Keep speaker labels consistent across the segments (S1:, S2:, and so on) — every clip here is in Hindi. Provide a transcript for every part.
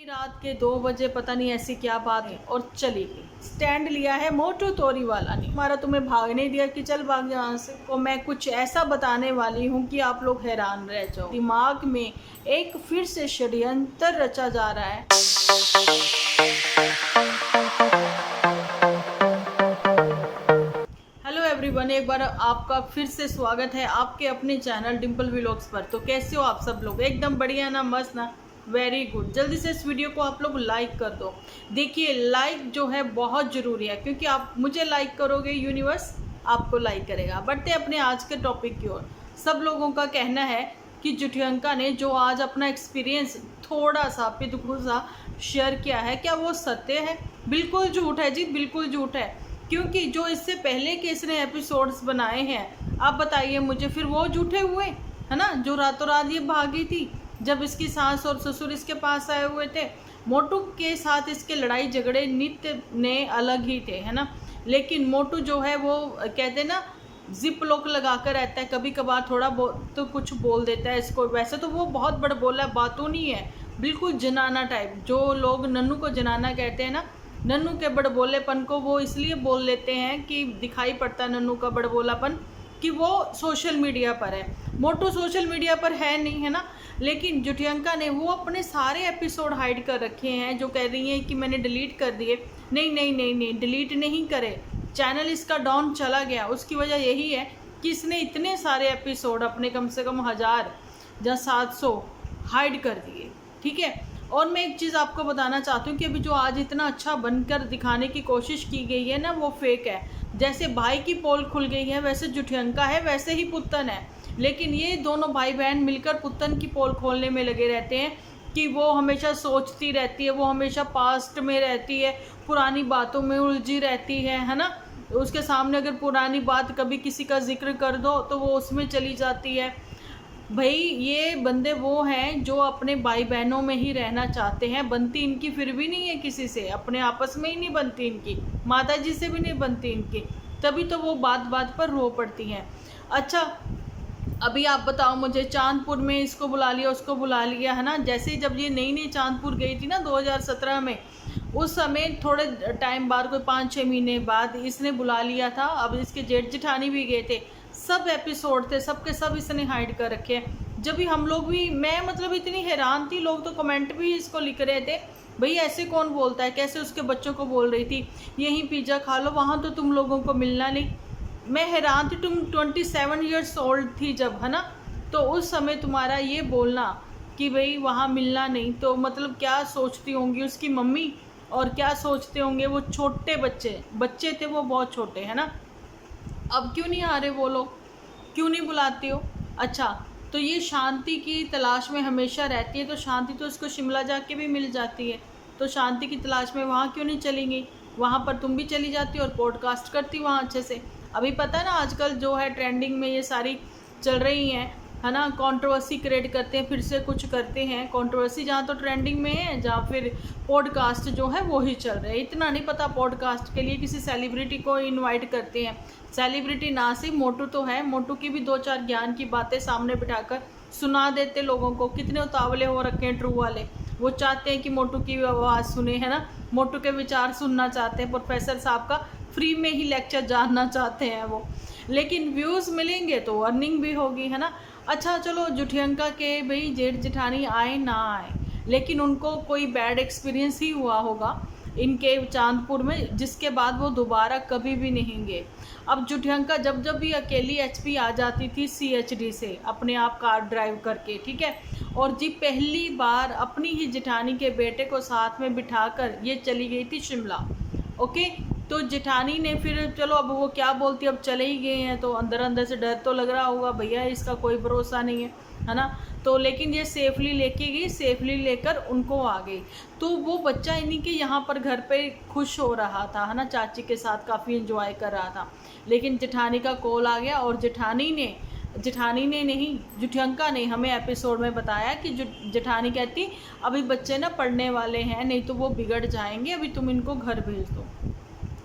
S1: रात के 2 बजे पता नहीं ऐसी क्या बात है और चली गई। स्टैंड लिया है मोटू तोरी वाला ने, हमारा तुम्हें भागने दिया कि चल भाग यहाँ से। तो मैं कुछ ऐसा बताने वाली हूँ कि आप लोग हैरान रह जाओ। दिमाग में एक फिर से षड्यंत्र रचा जा रहा है। हेलो एवरीवन, एक बार आपका फिर से स्वागत है आपके अपने चैनल डिम्पल व्लॉग्स पर। तो कैसे हो आप सब लोग? एकदम बढ़िया ना, मस्त ना, वेरी गुड। जल्दी से इस वीडियो को आप लोग लाइक कर दो। देखिए, लाइक जो है बहुत ज़रूरी है, क्योंकि आप मुझे लाइक करोगे, यूनिवर्स आपको लाइक करेगा। बढ़ते अपने आज के टॉपिक की ओर। सब लोगों का कहना है कि जुटियंका ने जो आज अपना एक्सपीरियंस थोड़ा सा पितुसा शेयर किया है, क्या वो सत्य है? बिल्कुल झूठ है जी, बिल्कुल झूठ है। क्योंकि जो इससे पहले के इसने एपिसोड्स बनाए हैं, आप बताइए मुझे, फिर वो झूठे हुए है ना? जो रातों रात ये भागी थी, जब इसकी सास और ससुर इसके पास आए हुए थे। मोटू के साथ इसके लड़ाई झगड़े नित्य ने अलग ही थे, है ना? लेकिन मोटू जो है वो कहते ना, जिप लॉक लगा कर रहता है। कभी कभार थोड़ा तो कुछ बोल देता है इसको। वैसे तो वो बहुत बड़ बोला बातों नहीं है, बिल्कुल जनाना टाइप। जो लोग नन्नू को जनाना कहते हैं ना, नन्नू के बड़बोलेपन को वो इसलिए बोल लेते हैं कि दिखाई पड़ता है नन्नू का बड़बोलापन कि वो सोशल मीडिया पर है। मोटू सोशल मीडिया पर है नहीं, है ना? लेकिन जुटियंका ने वो अपने सारे एपिसोड हाइड कर रखे हैं। जो कह रही हैं कि मैंने डिलीट कर दिए, नहीं नहीं नहीं नहीं, डिलीट नहीं करे। चैनल इसका डाउन चला गया। उसकी वजह यही है कि इसने इतने सारे एपिसोड अपने कम से कम 1000 या 700 हाइड कर दिए, ठीक है? और मैं एक चीज़ आपको बताना चाहती हूँ कि अभी जो आज इतना अच्छा बनकर दिखाने की कोशिश की गई है ना, वो फेक है। जैसे भाई की पोल खुल गई है, वैसे जुटियंका है, वैसे ही पुत्तन है। लेकिन ये दोनों भाई बहन मिलकर पुत्तन की पोल खोलने में लगे रहते हैं कि वो हमेशा सोचती रहती है, वो हमेशा पास्ट में रहती है, पुरानी बातों में उलझी रहती है ना? उसके सामने अगर पुरानी बात कभी किसी का जिक्र कर दो तो वो उसमें चली जाती है। भाई, ये बंदे वो हैं जो अपने भाई बहनों में ही रहना चाहते हैं। बनती इनकी फिर भी नहीं है किसी से, अपने आपस में ही नहीं बनती इनकी, माता जी से भी नहीं बनती इनकी। तभी तो वो बात बात पर रो पड़ती हैं। अच्छा, अभी आप बताओ मुझे, चांदपुर में इसको बुला लिया, उसको बुला लिया, है ना? जैसे ही जब ये नई नई चांदपुर गई थी ना 2017 में, उस समय थोड़े टाइम बाद, कोई 5-6 महीने बाद इसने बुला लिया था। अब इसके जेठ जेठानी भी गए थे, सब एपिसोड थे, सब के सब इसने हाइड कर रखे हैं। जब भी हम लोग भी, मैं मतलब इतनी हैरान थी, लोग तो कमेंट भी इसको लिख रहे थे, भाई ऐसे कौन बोलता है? कैसे उसके बच्चों को बोल रही थी यहीं पिज़्ज़ा खा लो, वहाँ तो तुम लोगों को मिलना नहीं। मैं हैरान थी। तुम 27 ईयर्स ओल्ड थी जब, है ना? तो उस समय तुम्हारा ये बोलना कि भाई वहाँ मिलना नहीं, तो मतलब क्या सोचती होंगी उसकी मम्मी, और क्या सोचते होंगे वो छोटे बच्चे थे वो, बहुत छोटे, है ना? अब क्यों नहीं आ रहे वो लोग? क्यों नहीं बुलाती हो? अच्छा, तो ये शांति की तलाश में हमेशा रहती है, तो शांति तो इसको शिमला जाके भी मिल जाती है। तो शांति की तलाश में वहाँ क्यों नहीं चली गई? वहाँ पर तुम भी चली जाती और पॉडकास्ट करती वहाँ अच्छे से। अभी पता है ना, आजकल जो है ट्रेंडिंग में ये सारी चल रही हैं, है ना? कंट्रोवर्सी क्रिएट करते हैं, फिर से कुछ करते हैं। कंट्रोवर्सी जहाँ तो ट्रेंडिंग में है, जहाँ फिर पॉडकास्ट जो है वो ही चल रहे हैं। इतना नहीं पता, पॉडकास्ट के लिए किसी सेलिब्रिटी को इनवाइट करते हैं। सेलिब्रिटी ना सिर्फ मोटू तो है, मोटू की भी 2-4 ज्ञान की बातें सामने बिठाकर सुना देते लोगों को। कितने उतावले हो रखे हैं ट्रू वाले, वो चाहते हैं कि मोटू की आवाज़ सुने, है ना? मोटू के विचार सुनना चाहते हैं, प्रोफेसर साहब का फ्री में ही लेक्चर जानना चाहते हैं वो। लेकिन व्यूज़ मिलेंगे तो अर्निंग भी होगी, है ना? अच्छा चलो, जुटियंका के भाई जेठ जेठानी आए ना आए, लेकिन उनको कोई बैड एक्सपीरियंस ही हुआ होगा इनके चांदपुर में, जिसके बाद वो दोबारा कभी भी नहीं गए। अब जुटियंका जब जब भी अकेली एचपी आ जाती थी सीएचडी से, अपने आप कार ड्राइव करके, ठीक है, और जी पहली बार अपनी ही जेठानी के बेटे को साथ में बिठाकर ये चली गई थी शिमला। ओके, तो जेठानी ने फिर, चलो अब वो क्या बोलती, अब चले ही गए हैं तो अंदर अंदर से डर तो लग रहा होगा, भैया इसका कोई भरोसा नहीं है ना? तो लेकिन ये सेफली लेके गई, सेफली लेकर उनको आ गई। तो वो बच्चा इन्हीं के यहाँ पर घर पे खुश हो रहा था, है ना? चाची के साथ काफ़ी एंजॉय कर रहा था। लेकिन जेठानी का कॉल आ गया, और जेठानी ने नहीं, जुटियंका ने हमें एपिसोड में बताया कि जेठानी कहती अभी बच्चे ना पढ़ने वाले हैं, नहीं तो वो बिगड़ जाएंगे, अभी तुम इनको घर भेज दो।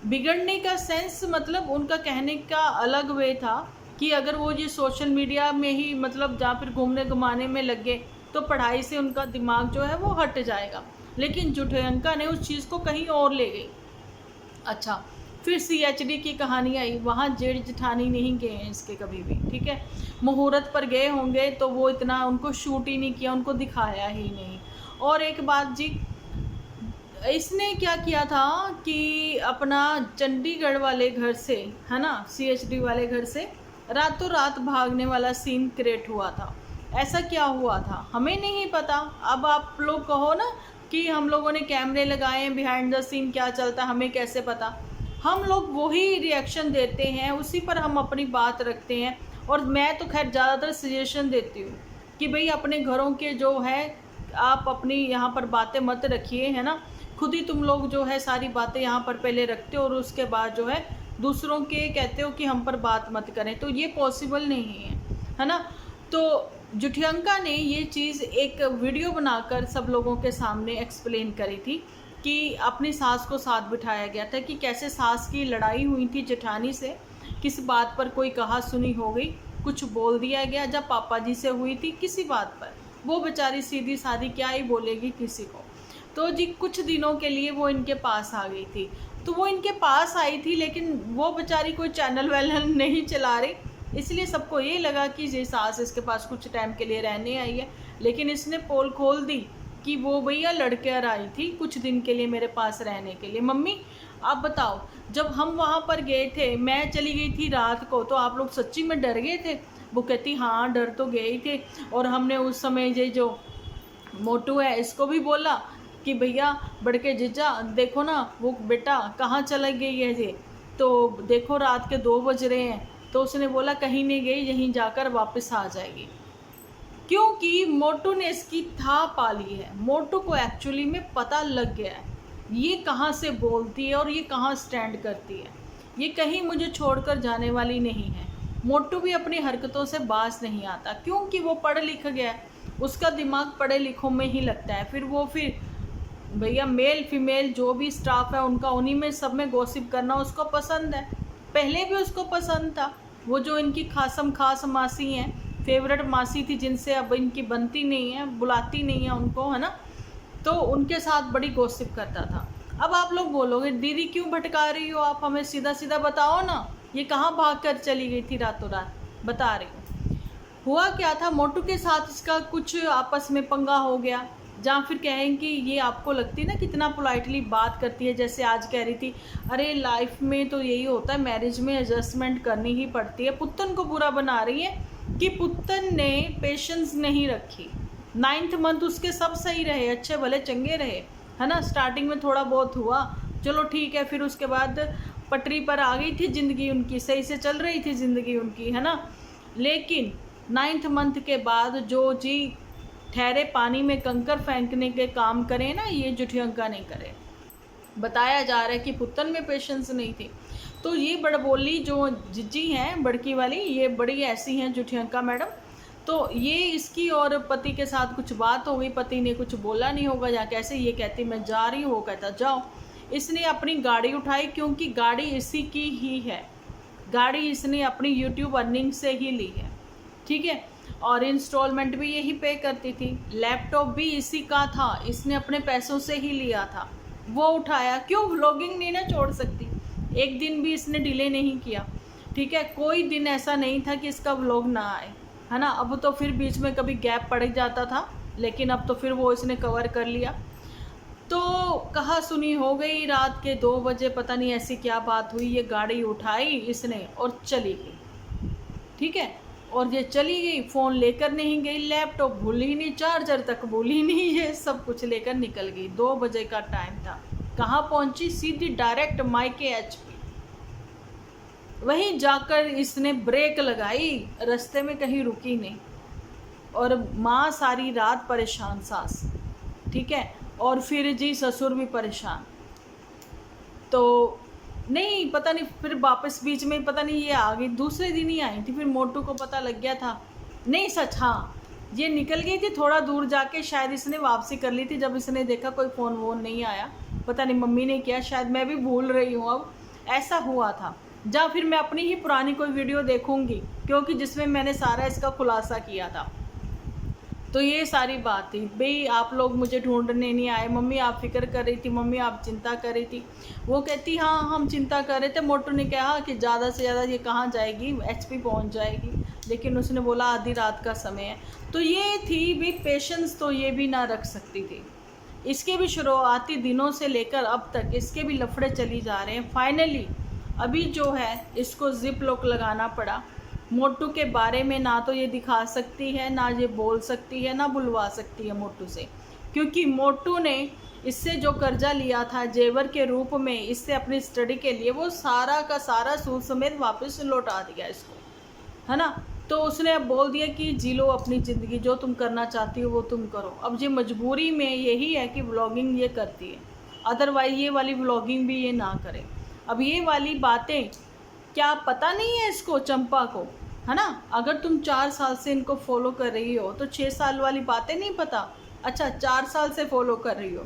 S1: बिगड़ने का सेंस मतलब उनका कहने का अलग वे था कि अगर वो ये सोशल मीडिया में ही मतलब जहाँ फिर घूमने घुमाने में लग गए तो पढ़ाई से उनका दिमाग जो है वो हट जाएगा। लेकिन जुठियंका ने उस चीज़ को कहीं और ले गई। अच्छा, फिर CHD की कहानी आई, वहाँ जेठ जेठानी नहीं गए हैं इसके कभी भी, ठीक है। मुहूर्त पर गए होंगे तो वो इतना उनको शूट ही नहीं किया, उनको दिखाया ही नहीं। और एक बात जी, इसने क्या किया था कि अपना चंडीगढ़ वाले घर से, है ना, CHD वाले घर से रातों रात भागने वाला सीन क्रिएट हुआ था। ऐसा क्या हुआ था हमें नहीं पता। अब आप लोग कहो ना कि हम लोगों ने कैमरे लगाए हैं, बिहाइंड द सीन क्या चलता हमें कैसे पता। हम लोग वही रिएक्शन देते हैं, उसी पर हम अपनी बात रखते हैं। और मैं तो खैर ज़्यादातर सजेशन देती हूँ कि भाई अपने घरों के जो है आप अपनी यहाँ पर बातें मत रखिए, है ना। खुद ही तुम लोग जो है सारी बातें यहाँ पर पहले रखते हो और उसके बाद जो है दूसरों के कहते हो कि हम पर बात मत करें, तो ये पॉसिबल नहीं है ना। तो जुठियंका ने ये चीज़ एक वीडियो बनाकर सब लोगों के सामने एक्सप्लेन करी थी कि अपनी सास को साथ बिठाया गया था कि कैसे सास की लड़ाई हुई थी जेठानी से, किस बात पर कोई कहा सुनी हो गई, कुछ बोल दिया गया, जब पापा जी से हुई थी किसी बात पर, वो बेचारी सीधी सादी क्या ही बोलेगी किसी को। तो जी कुछ दिनों के लिए वो इनके पास आ गई थी। तो वो इनके पास आई थी, लेकिन वो बेचारी कोई चैनल वैनल नहीं चला रही, इसलिए सबको ये लगा कि ये सास इसके पास कुछ टाइम के लिए रहने आई है। लेकिन इसने पोल खोल दी कि वो भैया लड़कर आई थी कुछ दिन के लिए मेरे पास रहने के लिए। मम्मी आप बताओ, जब हम वहाँ पर गए थे, मैं चली गई थी रात को, तो आप लोग सच्ची में डर गए थे? वो कहती हाँ डर तो गए ही थे। और हमने उस समय ये जो मोटू है इसको भी बोला कि भैया बड़के जीजा देखो ना वो बेटा कहाँ चला गई है ये, तो देखो रात के 2 बज रहे हैं। तो उसने बोला कहीं नहीं गई, यहीं जाकर वापस आ जाएगी, क्योंकि मोटू ने इसकी था पाली है। मोटू को एक्चुअली में पता लग गया है ये कहाँ से बोलती है और ये कहाँ स्टैंड करती है, ये कहीं मुझे छोड़कर जाने वाली नहीं है। मोटू भी अपनी हरकतों से बाज नहीं आता, क्योंकि वो पढ़ लिख गया है, उसका दिमाग पढ़े लिखों में ही लगता है। फिर भैया मेल फीमेल जो भी स्टाफ है उनका उन्हीं में सब में गॉसिप करना उसको पसंद है, पहले भी उसको पसंद था। वो जो इनकी खासम खास मासी हैं, फेवरेट मासी थी जिनसे अब इनकी बनती नहीं है, बुलाती नहीं है उनको, है ना, तो उनके साथ बड़ी गॉसिप करता था। अब आप लोग बोलोगे दीदी क्यों भटका रही हो आप, हमें सीधा सीधा बताओ ना, ये कहाँ भाग कर चली गई थी रातों रात, बता रही हूँ। हुआ क्या था, मोटू के साथ इसका कुछ आपस में पंगा हो गया, जहाँ फिर कहें कि ये आपको लगती है ना कितना पोलाइटली बात करती है, जैसे आज कह रही थी अरे लाइफ में तो यही होता है, मैरिज में एडजस्टमेंट करनी ही पड़ती है। पुत्तन को बुरा बना रही है कि पुत्तन ने पेशेंस नहीं रखी। 9th मंथ उसके सब सही रहे, अच्छे भले चंगे रहे, है ना। स्टार्टिंग में थोड़ा बहुत हुआ, चलो ठीक है, फिर उसके बाद पटरी पर आ गई थी ज़िंदगी उनकी, सही से चल रही थी ज़िंदगी उनकी, है ना। लेकिन 9th मंथ के बाद जो जी ठहरे पानी में कंकर फेंकने के काम करें ना, ये जुठियंका नहीं करे। बताया जा रहा है कि पुत्तन में पेशेंस नहीं थी। तो ये बड़बोली जो जिज्जी हैं बड़की वाली, ये बड़ी ऐसी हैं जुठियंका मैडम। तो ये इसकी और पति के साथ कुछ बात हो गई, पति ने कुछ बोला नहीं होगा, या कैसे ये कहती मैं जा रही हूँ, वो कहता जाओ। इसने अपनी गाड़ी उठाई, क्योंकि गाड़ी इसी की ही है, गाड़ी इसने अपनी यूट्यूब अर्निंग से ही ली है, ठीक है। और इंस्टॉलमेंट भी यही पे करती थी, लैपटॉप भी इसी का था, इसने अपने पैसों से ही लिया था, वो उठाया। क्यों व्लॉगिंग नहीं ना छोड़ सकती, एक दिन भी इसने डिले नहीं किया, ठीक है। कोई दिन ऐसा नहीं था कि इसका व्लॉग ना आए, है ना। अब तो फिर बीच में कभी गैप पड़ जाता था, लेकिन अब तो फिर वो इसने कवर कर लिया। तो कहा सुनी हो गई, रात के 2 बजे पता नहीं ऐसी क्या बात हुई, ये गाड़ी उठाई इसने और चली गई, ठीक है। और ये चली गई, फ़ोन लेकर नहीं गई, लैपटॉप भूल ही नहीं, चार्जर तक भूल ही नहीं, ये सब कुछ लेकर निकल गई। 2 बजे का टाइम था, कहाँ पहुँची, सीधी डायरेक्ट मायके HP। वहीं जाकर इसने ब्रेक लगाई, रास्ते में कहीं रुकी नहीं। और माँ सारी रात परेशान, सास, ठीक है। और फिर जी ससुर भी परेशान। तो नहीं पता नहीं, फिर वापस बीच में पता नहीं ये आ गई, दूसरे दिन ही आई थी। फिर मोटू को पता लग गया था, नहीं सच, हाँ ये निकल गई थी थोड़ा दूर जाके, शायद इसने वापसी कर ली थी। जब इसने देखा कोई फ़ोन वोन नहीं आया, पता नहीं मम्मी ने किया, शायद मैं भी भूल रही हूँ अब, ऐसा हुआ था। या फिर मैं अपनी ही पुरानी कोई वीडियो देखूँगी, क्योंकि जिसमें मैंने सारा इसका खुलासा किया था। तो ये सारी बात थी भाई, आप लोग मुझे ढूंढने नहीं आए, मम्मी आप फिक्र कर रही थी, मम्मी आप चिंता कर रही थी। वो कहती हाँ हम चिंता कर रहे थे। मोटू ने कहा कि ज़्यादा से ज़्यादा ये कहाँ जाएगी, एचपी पहुँच जाएगी, लेकिन उसने बोला आधी रात का समय है। तो ये थी भी पेशेंस, तो ये भी ना रख सकती थी। इसके भी शुरुआती दिनों से लेकर अब तक इसके भी लफड़े चली जा रहे हैं। फाइनली अभी जो है इसको जिप लॉक लगाना पड़ा। मोटू के बारे में ना तो ये दिखा सकती है, ना ये बोल सकती है, ना बुलवा सकती है मोटू से, क्योंकि मोटू ने इससे जो कर्जा लिया था जेवर के रूप में इससे अपनी स्टडी के लिए, वो सारा का सारा सूद समेत वापस लौटा दिया इसको, है ना। तो उसने अब बोल दिया कि जी लो अपनी ज़िंदगी, जो तुम करना चाहती हो वो तुम करो। अब ये मजबूरी में यही है कि व्लॉगिंग ये करती है, अदरवाइज ये वाली व्लॉगिंग भी ये ना करे। अब ये वाली बातें क्या पता नहीं है इसको, चंपा को, है ना। अगर तुम 4 साल से इनको फॉलो कर रही हो तो 6 साल वाली बातें नहीं पता। अच्छा 4 साल से फॉलो कर रही हो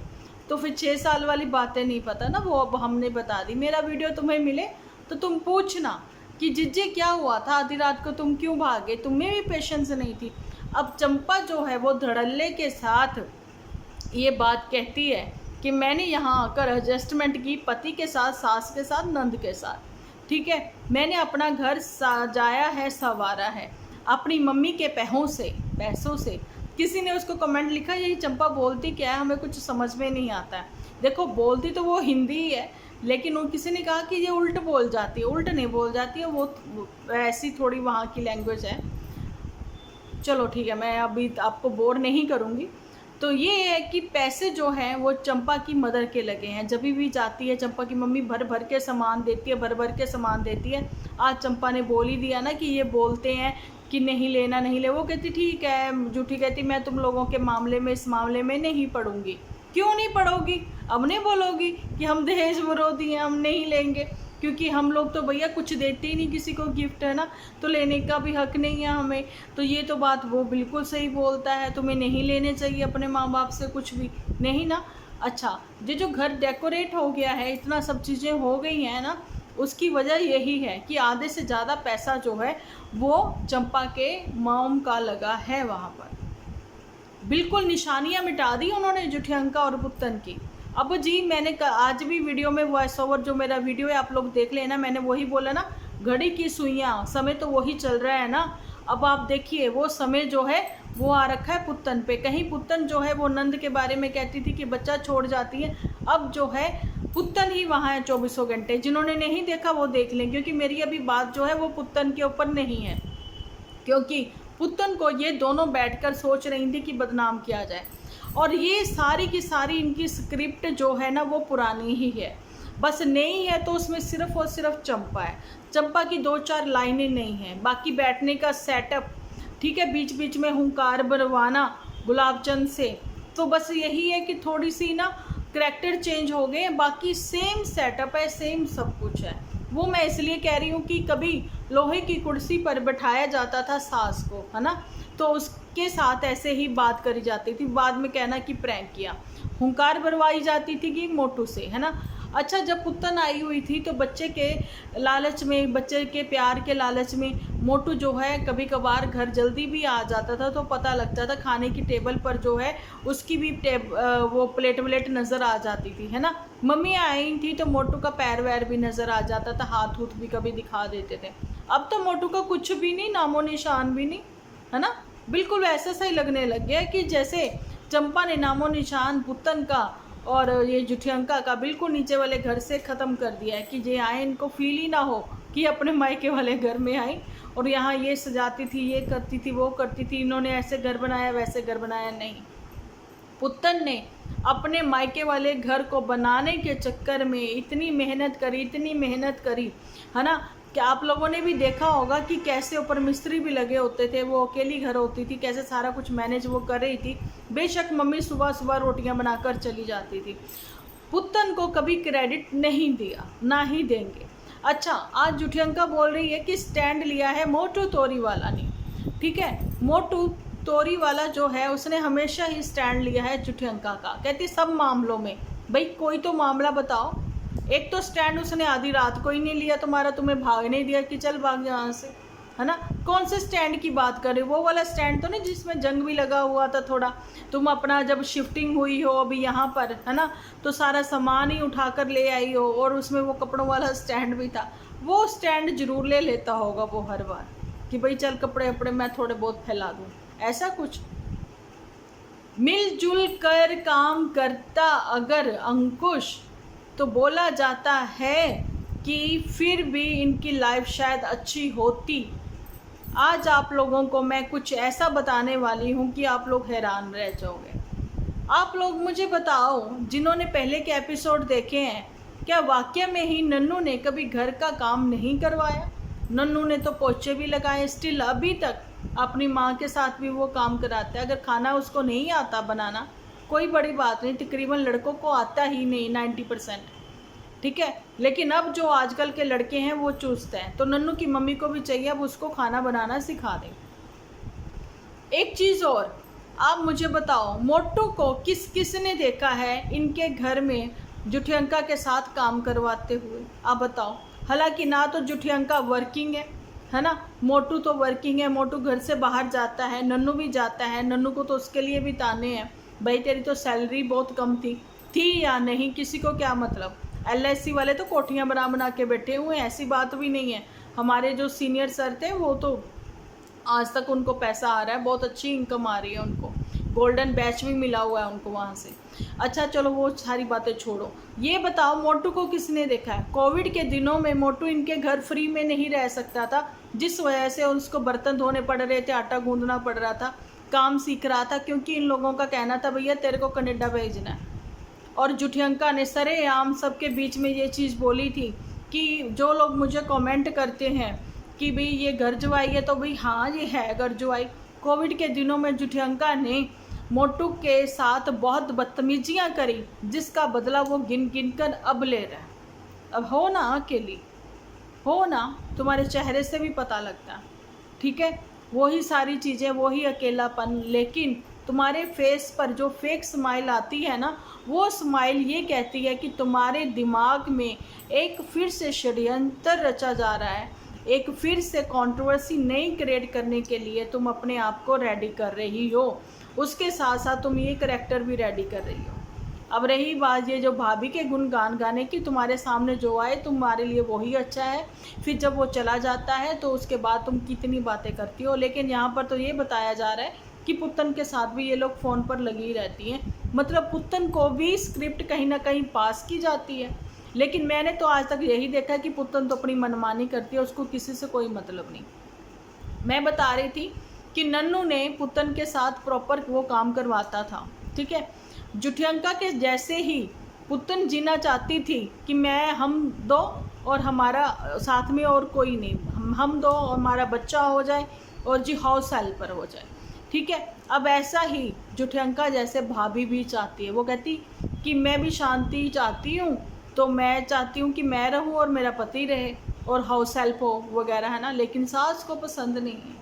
S1: तो फिर 6 साल वाली बातें नहीं पता ना, वो अब हमने बता दी। मेरा वीडियो तुम्हें मिले तो तुम पूछना कि जिज्जे क्या हुआ था, आधी रात को तुम क्यों भागे, तुम्हें भी पेशेंस नहीं थी। अब चंपा जो है वो धड़ल्ले के साथ ये बात कहती है कि मैंने यहाँ आकर एडजस्टमेंट की, पति के साथ, सास के साथ, नंद के साथ, ठीक है। मैंने अपना घर सजाया है, संवारा है अपनी मम्मी के पैसों से। किसी ने उसको कमेंट लिखा यही चंपा बोलती क्या है, हमें कुछ समझ में नहीं आता है। देखो बोलती तो वो हिंदी ही है, लेकिन वो किसी ने कहा कि ये उल्ट बोल जाती है। उल्ट नहीं बोल जाती है, वो ऐसी थोड़ी वहाँ की लैंग्वेज है। चलो ठीक है, मैं अभी आपको बोर नहीं करूँगी। तो ये है कि पैसे जो हैं वो चंपा की मदर के लगे हैं। जब भी जाती है चंपा की मम्मी भर भर के सामान देती है, भर भर के सामान देती है। आज चंपा ने बोल ही दिया ना कि ये बोलते हैं कि नहीं लेना, नहीं ले। वो कहती ठीक है, झूठी कहती मैं तुम लोगों के मामले में, इस मामले में नहीं पढ़ूंगी। क्यों नहीं पढ़ोगी? अब नहीं बोलोगी कि हम दहेज विरोधी हैं, हम नहीं लेंगे, क्योंकि हम लोग तो भैया कुछ देते ही नहीं किसी को गिफ्ट, है ना, तो लेने का भी हक नहीं है हमें। तो ये तो बात वो बिल्कुल सही बोलता है, तुम्हें नहीं लेने चाहिए अपने माँ बाप से कुछ भी, नहीं ना। अच्छा ये जो घर डेकोरेट हो गया है, इतना सब चीज़ें हो गई हैं ना, उसकी वजह यही है कि आधे से ज़्यादा पैसा जो है वो चंपा के मॉम का लगा है वहाँ पर। बिल्कुल निशानियाँ मिटा दी उन्होंने जुठियंका और पुत्तन की। अब जी मैंने आज भी वीडियो में वॉइस ओवर जो मेरा वीडियो है आप लोग देख लेना, मैंने वही बोला ना, घड़ी की सुइयाँ, समय तो वही चल रहा है ना। अब आप देखिए वो समय जो है वो आ रखा है पुत्तन पे। कहीं पुत्तन जो है वो नंद के बारे में कहती थी कि बच्चा छोड़ जाती है, अब जो है पुत्तन ही वहाँ है 24 घंटे। जिन्होंने नहीं देखा वो देख लें, क्योंकि मेरी अभी बात जो है वो पुत्तन के ऊपर नहीं है, क्योंकि पुत्तन को ये दोनों बैठकर सोच रही थी कि बदनाम किया जाए। और ये सारी की सारी इनकी स्क्रिप्ट जो है ना वो पुरानी ही है, बस नई है तो उसमें सिर्फ और सिर्फ चंपा है। चंपा की 2-4 लाइनें नहीं हैं, बाकी बैठने का सेटअप ठीक है, बीच बीच में हुंकार भरवाना गुलाबचंद से, तो बस यही है कि थोड़ी सी ना करैक्टर चेंज हो गए, बाकी सेम सेटअप है, सेम सब कुछ है। वो मैं इसलिए कह रही हूँ कि कभी लोहे की कुर्सी पर बैठाया जाता था सास को, है ना, तो उसके साथ ऐसे ही बात करी जाती थी, बाद में कहना कि प्रैंक किया। हुंकार भरवाई जाती थी कि मोटू से, है ना। अच्छा जब पुत्तन आई हुई थी तो बच्चे के लालच में, बच्चे के प्यार के लालच में मोटू जो है कभी कभार घर जल्दी भी आ जाता था, तो पता लगता था खाने की टेबल पर जो है उसकी भी वो प्लेट व्लेट नज़र आ जाती थी, है ना। मम्मी आई थी तो मोटू का पैर वैर भी नज़र आ जाता था, हाथ हूथ भी कभी दिखा देते थे। अब तो मोटू का कुछ भी नहीं, नामो निशान भी नहीं, है ना। बिल्कुल वैसा सही लगने लग गया कि जैसे चंपा ने नामो निशान पुत्तन का और ये जुठियंका का बिल्कुल नीचे वाले घर से ख़त्म कर दिया है, कि ये आए इनको फील ही ना हो कि अपने मायके वाले घर में आई और यहाँ ये सजाती थी, ये करती थी, वो करती थी, इन्होंने ऐसे घर बनाया वैसे घर बनाया। नहीं, पुत्तन ने अपने मायके वाले घर को बनाने के चक्कर में इतनी मेहनत करी, है ना, कि आप लोगों ने भी देखा होगा कि कैसे ऊपर मिस्त्री भी लगे होते थे, वो अकेली घर होती थी, कैसे सारा कुछ मैनेज वो कर रही थी। बेशक मम्मी सुबह सुबह रोटियां बनाकर चली जाती थी, पुत्तन को कभी क्रेडिट नहीं दिया, ना ही देंगे। अच्छा आज जुठियंका बोल रही है कि स्टैंड लिया है मोटू तोरीवाला ने, ठीक है, मोटू तोरीवाला जो है उसने हमेशा ही स्टैंड लिया है जुठियंका का। कहती सब मामलों में, भाई कोई तो मामला बताओ। एक तो स्टैंड उसने आधी रात को ही नहीं लिया तुम्हारा, तुम्हें भागने दिया कि चल भाग यहाँ से, है ना। कौन से स्टैंड की बात कर रहे हो? वो वाला स्टैंड तो नहीं जिसमें जंग भी लगा हुआ था थोड़ा, तुम अपना जब शिफ्टिंग हुई हो अभी यहाँ पर, है ना, तो सारा सामान ही उठाकर ले आई हो और उसमें वो कपड़ों वाला स्टैंड भी था। वो स्टैंड जरूर ले लेता होगा वो हर बार कि भाई चल कपड़े वपड़े मैं थोड़े बहुत फैला दूँ, ऐसा कुछ। मिलजुल कर काम करता अगर अंकुश, तो बोला जाता है कि फिर भी इनकी लाइफ शायद अच्छी होती। आज आप लोगों को मैं कुछ ऐसा बताने वाली हूँ कि आप लोग हैरान रह जाओगे। आप लोग मुझे बताओ, जिन्होंने पहले के एपिसोड देखे हैं, क्या वाकई में ही नन्नू ने कभी घर का काम नहीं करवाया? नन्नू ने तो पोछे भी लगाए, स्टिल अभी तक अपनी माँ के साथ भी वो काम कराता है। अगर खाना उसको नहीं आता बनाना कोई बड़ी बात नहीं, तकरीबन लड़कों को आता ही नहीं 90%, ठीक है। लेकिन अब जो आजकल के लड़के हैं वो चुस्त हैं, तो नन्नू की मम्मी को भी चाहिए अब उसको खाना बनाना सिखा दें। एक चीज़ और, आप मुझे बताओ, मोटू को किस किसने देखा है इनके घर में जुठियंका के साथ काम करवाते हुए? आप बताओ। हालांकि ना तो जुठियंका वर्किंग है ना, मोटू तो वर्किंग है, मोटू घर से बाहर जाता है, नन्नू भी जाता है। नन्नू को तो उसके लिए भी ताने हैं, भाई तेरी तो सैलरी बहुत कम थी या नहीं, किसी को क्या मतलब। LIC वाले तो कोठियाँ बना के बैठे हुए हैं, ऐसी बात भी नहीं है। हमारे जो सीनियर सर थे वो तो आज तक उनको पैसा आ रहा है, बहुत अच्छी इनकम आ रही है उनको, गोल्डन बैच भी मिला हुआ है उनको वहाँ से। अच्छा चलो वो सारी बातें छोड़ो, ये बताओ मोटू को किसने देखा है? कोविड के दिनों में मोटू इनके घर फ्री में नहीं रह सकता था, जिस वजह से उसको बर्तन धोने पड़ रहे थे, आटा गूंदना पड़ रहा था, काम सीख रहा था, क्योंकि इन लोगों का कहना था भैया तेरे को कनाडा भेजना है। और जुठियंका ने सरेआम सबके बीच में ये चीज़ बोली थी कि जो लोग मुझे कमेंट करते हैं कि भाई ये घर जुआई है, तो भाई हाँ ये है घर जुआई। कोविड के दिनों में जुठियंका ने मोटू के साथ बहुत बदतमीजियाँ करी, जिसका बदला वो गिन गिन कर अब ले रहा है। अब हो ना अकेली, हो ना, तुम्हारे चेहरे से भी पता लगता, ठीक है, वही सारी चीज़ें, वही अकेलापन। लेकिन तुम्हारे फेस पर जो फेक स्माइल आती है ना, वो स्माइल ये कहती है कि तुम्हारे दिमाग में एक फिर से षड्यंत्र रचा जा रहा है, एक फिर से कंट्रोवर्सी नई क्रिएट करने के लिए तुम अपने आप को रेडी कर रही हो। उसके साथ साथ तुम ये करैक्टर भी रेडी कर रही हो। अब रही बात ये जो भाभी के गुणगान गाने की, तुम्हारे सामने जो आए तुम्हारे लिए वही अच्छा है, फिर जब वो चला जाता है तो उसके बाद तुम कितनी बातें करती हो। लेकिन यहाँ पर तो ये बताया जा रहा है कि पुत्तन के साथ भी ये लोग फ़ोन पर लगी रहती हैं, मतलब पुत्तन को भी स्क्रिप्ट कहीं ना कहीं पास की जाती है। लेकिन मैंने तो आज तक यही देखा कि पुत्तन तो अपनी मनमानी करती है, उसको किसी से कोई मतलब नहीं। मैं बता रही थी कि नन्नू ने पुत्तन के साथ प्रॉपर वो काम करवाता था, ठीक है। जुठियंका के जैसे ही पुत्तन जीना चाहती थी कि मैं हम दो और हमारा साथ में और कोई नहीं, हम दो और हमारा बच्चा हो जाए और जी हाउस हेल्पर हो जाए, ठीक है। अब ऐसा ही जुठियंका जैसे भाभी भी चाहती है, वो कहती कि मैं भी शांति चाहती हूँ, तो मैं चाहती हूँ कि मैं रहूँ और मेरा पति रहे और हाउस हेल्प हो वगैरह, है ना। लेकिन सास को पसंद नहीं है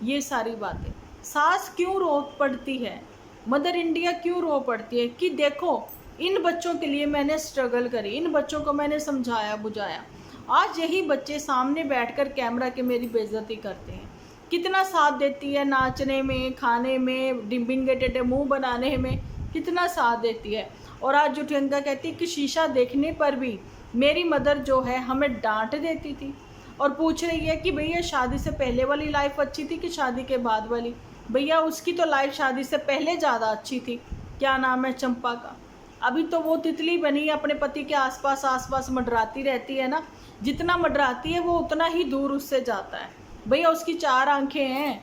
S1: ये सारी बातें। सास क्यों रो पड़ती है, मदर इंडिया क्यों रो पड़ती है कि देखो इन बच्चों के लिए मैंने स्ट्रगल करी, इन बच्चों को मैंने समझाया बुझाया, आज यही बच्चे सामने बैठकर कैमरा के मेरी बेइज्जती करते हैं। कितना साथ देती है नाचने में, खाने में, डिम्बिन के टेढ़े मुँह बनाने में, कितना साथ देती है। और आज जुठियंका कहती है कि शीशा देखने पर भी मेरी मदर जो है हमें डांट देती थी, और पूछ रही है कि भैया शादी से पहले वाली लाइफ अच्छी थी कि शादी के बाद वाली? भैया उसकी तो लाइफ शादी से पहले ज़्यादा अच्छी थी। क्या नाम है चंपा का, अभी तो वो तितली बनी अपने पति के आसपास मंडराती रहती है ना, जितना मंडराती है वो उतना ही दूर उससे जाता है। भैया उसकी 4 आंखें हैं,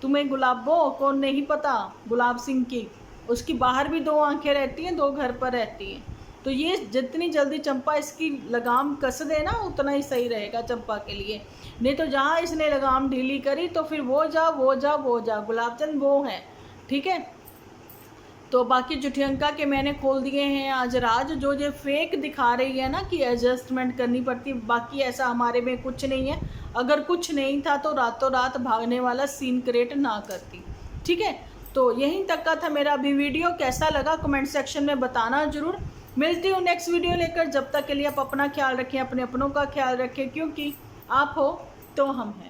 S1: तुम्हें गुलाबो को नहीं पता, गुलाब सिंह की, उसकी बाहर भी 2 आंखें रहती हैं, 2 घर पर रहती हैं। तो ये जितनी जल्दी चंपा इसकी लगाम कस दे ना उतना ही सही रहेगा चंपा के लिए, नहीं तो जहाँ इसने लगाम ढीली करी तो फिर वो जा गुलाबचंद वो है, ठीक है। तो बाकी जुठियंका के मैंने खोल दिए हैं आज राज, जो ये फेक दिखा रही है ना कि एडजस्टमेंट करनी पड़ती, बाकी ऐसा हमारे में कुछ नहीं है। अगर कुछ नहीं था तो रातों रात भागने वाला सीन क्रिएट ना करती, ठीक है। तो यहीं तक का था मेरा अभी वीडियो, कैसा लगा कमेंट सेक्शन में बताना ज़रूर। मिलती हूँ नेक्स्ट वीडियो लेकर, जब तक के लिए आप अपना ख्याल रखें, अपने अपनों का ख्याल रखें, क्योंकि आप हो तो हम हैं।